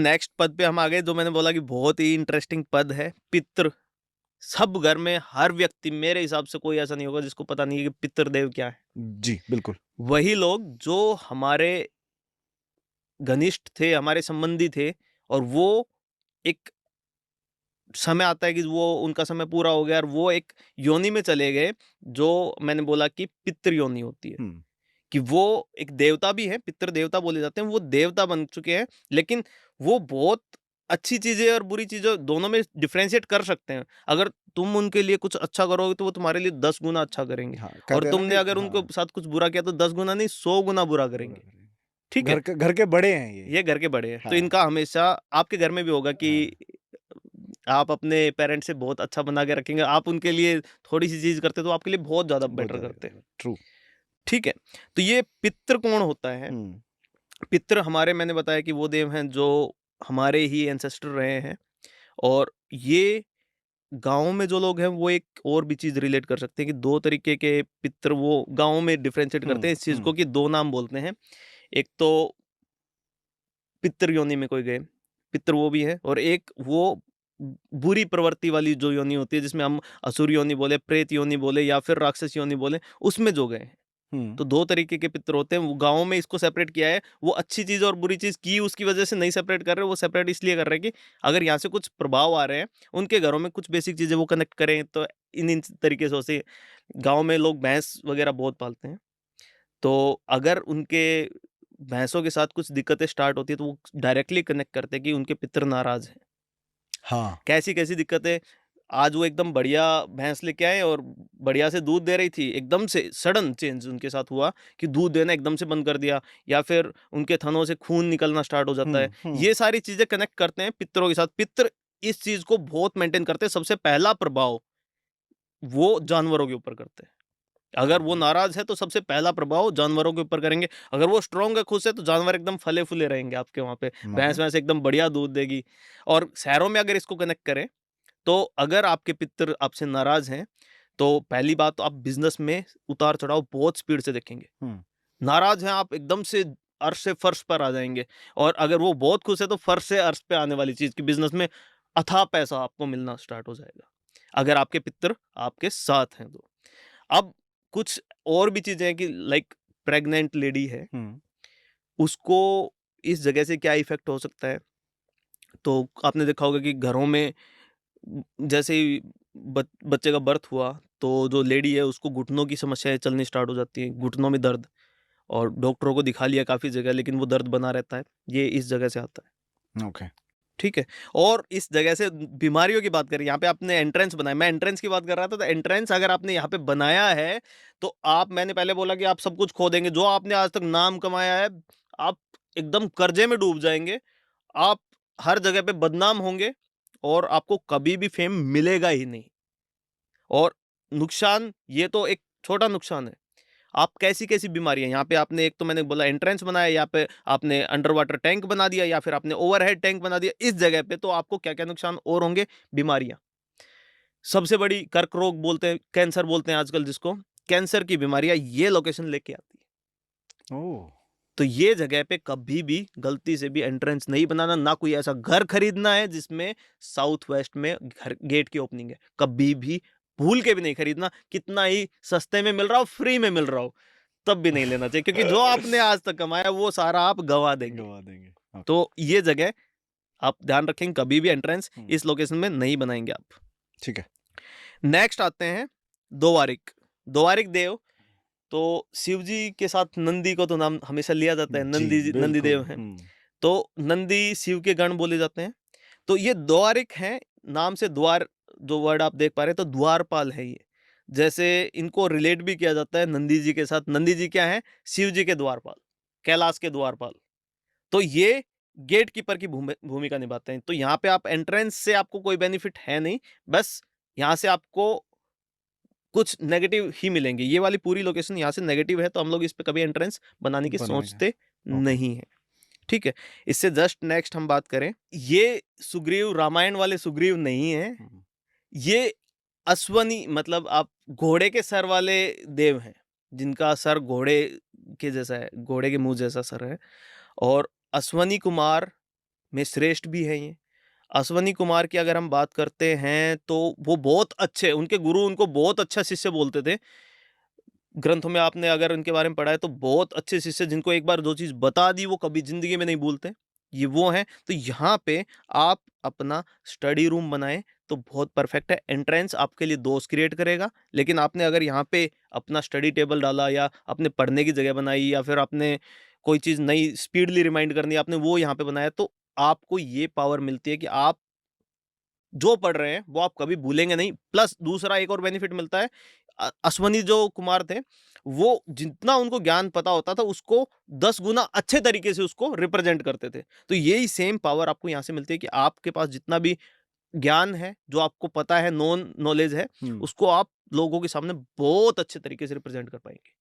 Next पद पे हम आ गए, जो मैंने बोला कि बहुत ही इंटरेस्टिंग पद है, पितृ। सब घर में हर व्यक्ति, मेरे हिसाब से कोई ऐसा नहीं होगा जिसको पता नहीं है कि पितृदेव क्या है। जी बिल्कुल। वही लोग जो हमारे घनिष्ठ थे, हमारे संबंधी थे, और वो एक समय आता है कि वो उनका समय पूरा हो गया और वो एक योनि में चले गए, जो मैंने बोला कि पितृ योनि होती है। कि वो एक देवता भी है, पितृ देवता बोले जाते हैं, वो देवता बन चुके हैं, लेकिन वो बहुत अच्छी चीजें और बुरी चीजें दोनों में डिफरेंशिएट कर सकते हैं। अगर तुम उनके लिए कुछ अच्छा करोगे तो वो तुम्हारे लिए 10 गुना अच्छा करेंगे, हाँ, और कहते हैं ना तुमने कि अगर उनको साथ कुछ बुरा किया तो 10 गुना नहीं 100 गुना बुरा बुरा करेंगे। करें। ठीक है, घर के बड़े हैं ये। ये घर के बड़े हैं, तो हाँ, इनका हमेशा आपके घर में भी होगा कि हाँ। आप अपने पेरेंट्स से बहुत अच्छा बना के रखेंगे, आप उनके लिए थोड़ी सी चीज करते तो आपके लिए बहुत ज्यादा बहुत बेटर ज़्यादा करते हैं। करते हैं। ट्रू। ठीक है, तो ये पितृ कौन होता है? हुँ, पितृ हमारे, मैंने बताया कि वो देव हैं जो हमारे ही एंसेस्टर रहे हैं, और ये गाँव में जो लोग हैं वो एक और भी चीज़ रिलेट कर सकते हैं कि 2 तरीके के पितृ वो गाँव में डिफरेंशिएट करते हुँ, हैं इस चीज़ को, हुँ। कि 2 नाम बोलते हैं। एक तो पितृ योनि में कोई गए, पितृ वो भी है, और एक वो बुरी प्रवृत्ति वाली जो योनि होती है जिसमें हम असुर योनि बोले, प्रेत योनि बोले या फिर राक्षस योनि बोले, उसमें जो गए हैं। हुँ, तो 2 तरीके के पितर होते हैं, वो गाँव में इसको सेपरेट किया है, वो अच्छी चीज़ और बुरी चीज़ की उसकी वजह से नहीं सेपरेट कर रहे, वो सेपरेट इसलिए कर रहे हैं कि अगर यहाँ से कुछ प्रभाव आ रहे हैं, उनके घरों में कुछ बेसिक चीज़ें वो कनेक्ट करें, तो इन तरीके से होसे गाँव में लोग भैंस वगैरह बहुत पालते हैं, तो अगर उनके भैंसों के साथ कुछ दिक्कतें स्टार्ट होती है, तो वो डायरेक्टली कनेक्ट करते हैं कि उनके पितर नाराज़ हैं। हाँ। कैसी-कैसी दिक्कतें, आज वो एकदम बढ़िया भैंस लेके आए और बढ़िया से दूध दे रही थी, एकदम से सडन चेंज उनके साथ हुआ कि दूध देना एकदम से बंद कर दिया, या फिर उनके थनों से खून निकलना स्टार्ट हो जाता है। हुँ, हुँ। ये सारी चीज़ें कनेक्ट करते हैं पितरों के साथ। पितर इस चीज़ को बहुत मेंटेन करते हैं, सबसे पहला प्रभाव वो जानवरों के ऊपर करते हैं। अगर वो नाराज़ है तो सबसे पहला प्रभाव जानवरों के ऊपर करेंगे, अगर वो स्ट्रॉन्ग है खुद से तो जानवर एकदम फले-फूले रहेंगे आपके वहाँ पे, मतलब? भैंस-वैंस एकदम बढ़िया दूध देगी। और शहरों में अगर इसको कनेक्ट करें, तो अगर आपके पितर आपसे नाराज़ हैं, तो पहली बात तो आप बिज़नेस में उतार-चढ़ाव बहुत स्पीड से देखेंगे। हुँ, नाराज़ हैं आप, एकदम से अर्श से फर्श पर आ जाएँगे, और अगर वो बहुत खुश है तो फर्श से अर्श पे आने वाली चीज़ कि बिज़नेस में अथाह पैसा आपको मिलना स्टार्ट हो जाएगा, अगर आपके पितर आपके साथ हैं तो। अब कुछ और भी चीज़ें हैं कि लाइक प्रेग्नेंट लेडी है, हुँ। उसको इस जगह से क्या इफ़ेक्ट हो सकता है? तो आपने देखा होगा कि घरों में जैसे ही बच्चे का बर्थ हुआ, तो जो लेडी है उसको घुटनों की समस्याएँ चलनी स्टार्ट हो जाती हैं, घुटनों में दर्द, और डॉक्टरों को दिखा लिया काफ़ी जगह, लेकिन वो दर्द बना रहता है। ये इस जगह से आता है, ओके। ठीक है? और इस जगह से बीमारियों की बात करें, यहाँ पे आपने एंट्रेंस बनाया, मैं एंट्रेंस की बात कर रहा था, तो एंट्रेंस अगर आपने यहाँ पे बनाया है, तो आप, मैंने पहले बोला कि आप सब कुछ खो देंगे, जो आपने आज तक नाम कमाया है, आप एकदम कर्ज़े में डूब जाएँगे, आप हर जगह पे बदनाम होंगे, और आपको कभी भी फ़ेम मिलेगा ही नहीं। और नुकसान, ये तो एक छोटा नुकसान है। आप कैसी-कैसी बीमारियाँ, यहाँ पे आपने, एक तो मैंने बोला एंट्रेंस बनाया, यहाँ पे आपने अंडर वाटर टैंक बना दिया, या फिर आपने ओवरहेड टैंक बना दिया, इस जगह पे तो आपको क्या-क्या नुकसान और होंगे? बीमारियाँ। सबसे बड़ी कर्क रोग बोलते हैं, कैंसर बोलते हैं आजकल जिसको, कैंसर की बीमारियाँ ये लोकेशन लेके आती है। ओह! तो ये जगह पे कभी भी गलती से भी एंट्रेंस नहीं बनाना, ना कोई ऐसा घर खरीदना है जिसमें साउथ वेस्ट में घर गेट की ओपनिंग है। कभी भी भूल के भी नहीं खरीदना, कितना ही सस्ते में मिल रहा हो, फ्री में मिल रहा हो, तब भी नहीं लेना चाहिए, क्योंकि जो आपने आज तक कमाया वो सारा आप गँवा देंगे। गवा देंगे। ओके। तो ये जगह आप ध्यान रखेंगे, कभी भी एंट्रेंस हुँ, इस लोकेशन में नहीं बनाएँगे आप। ठीक है। नेक्स्ट आते हैं द्वारिक। द्वारिक देव, तो शिव जी के साथ नंदी को तो नाम हमेशा लिया जाता है, जी, नंदी बिल्कुल। देव हैं। हुँ, तो नंदी शिव के गण बोले जाते हैं। तो ये द्वारिक हैं, नाम से द्वार, जो वर्ड आप देख पा रहे हैं, तो द्वारपाल है ये। जैसे इनको रिलेट भी किया जाता है नंदी जी के साथ। नंदी जी क्या हैं? शिव जी के द्वारपाल, कैलाश के द्वारपाल। तो ये गेट कीपर की भूमिका निभाते हैं। तो यहाँ पे आप एंट्रेंस से आपको कोई बेनिफिट है नहीं, बस यहाँ से आपको कुछ नेगेटिव ही मिलेंगे। ये वाली पूरी लोकेशन यहाँ से नेगेटिव है, तो हम लोग इस पे कभी एंट्रेंस बनाने की बनाने का। सोचते ओके। नहीं है। ठीक है? इससे जस्ट नेक्स्ट हम बात करें, ये सुग्रीव रामायण वाले सुग्रीव नहीं है, हुँ, ये अश्वनी, मतलब आप घोड़े के सर वाले देव हैं, जिनका सर घोड़े के जैसा है, घोड़े के मुँह जैसा सर है, और अश्वनी कुमार में श्रेष्ठ भी हैं ये। अश्वनी कुमार की अगर हम बात करते हैं तो वो बहुत अच्छे, उनके गुरु उनको बहुत अच्छा शिष्य बोलते थे। ग्रंथों में आपने अगर उनके बारे में पढ़ा है तो बहुत अच्छे शिष्य, जिनको एक बार जो चीज़ बता दी वो कभी ज़िंदगी में नहीं भूलते, ये वो हैं। तो यहाँ पे आप अपना स्टडी रूम बनाएँ तो बहुत परफेक्ट है। एंट्रेंस आपके लिए दोस्त क्रिएट करेगा, लेकिन आपने अगर यहाँ पे अपना स्टडी टेबल डाला या अपने पढ़ने की जगह बनाई या फिर आपने कोई चीज़ नई स्पीडली रिमाइंड करनी है, आपने वो यहाँ पे बनाया, तो आपको ये पावर मिलती है कि आप जो पढ़ रहे हैं वो आप कभी भूलेंगे नहीं। प्लस दूसरा एक और बेनिफिट मिलता है, अश्वनी जो कुमार थे, वो जितना उनको ज्ञान पता होता था उसको 10 गुना अच्छे तरीके से उसको रिप्रेजेंट करते थे। तो यही सेम पावर आपको यहाँ से मिलती है कि आपके पास जितना भी ज्ञान है, जो आपको पता है, नॉन नॉलेज है, हुँ। उसको आप लोगों के सामने बहुत अच्छे तरीके से रिप्रेजेंट कर पाएँगे।